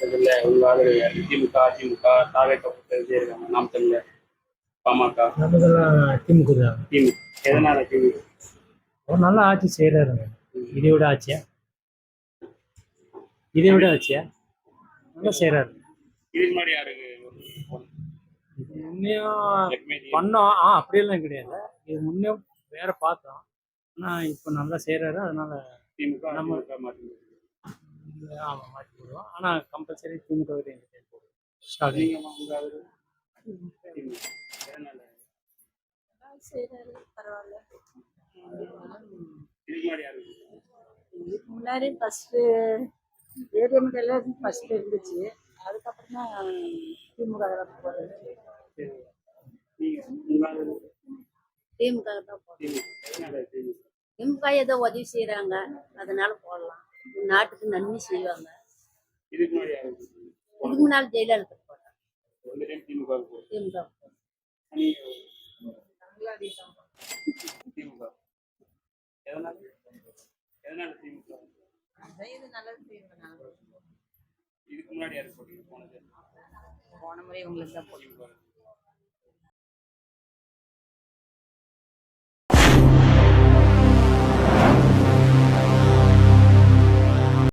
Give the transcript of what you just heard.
இதுல உங்க ஆதரவு யாரு? திமுக, அதிமுக, தாவேக்கா பொறுத்தவரைக்கும் இருக்காங்க. நாம் தமிழர், பாமக, நமக்கெல்லாம் திமுக தான். திமுக. எதனால திமுக? அவர் நல்லா ஆட்சி செய்கிறாருங்க. இதை விட ஆட்சியா நல்லா செய்கிறாரு. இதுக்கு முன்னாடி யாருக்கு முன்னையும் பண்ணோம். அப்படியெல்லாம் கிடையாது. இது முன்னே வேற பார்த்தோம். ஆனால் இப்போ நல்லா செய்கிறாரு. அதனால திமுக நம்ம மாற்றி ஆமாம் மாற்றி போடுவோம். ஆனால் கம்பல்சரி திமுக போடுவோம். செய்றாரு பரவாயில்ல. இதுக்கு முன்னாடி யாரு? இதுக்கு முன்னாடி ஃபர்ஸ்ட்டு ஏடிஎம்கேல ஃபர்ஸ்ட் இருந்துச்சு. அதுக்கப்புறம் தான் திமுக போடுறது. திமுக தான் போடுறோம். திமுக ஏதோ உதவி செய்யறாங்க, அதனால போடலாம். நாட்டுக்கு நன்மை செய்வாங்க. இதுக்கு முன்னாடி யாரு? இதுக்கு முன்னாடி ஜெயலலிதா போட்டாங்க. திமுக திமுக திமுக. எதனால திமுக? இது நல்லது செய்வாங்க. இதுக்கு முன்னாடி யாரு போட்டீங்க? போன முறை உங்களுக்கு தான் போட்டீங்க.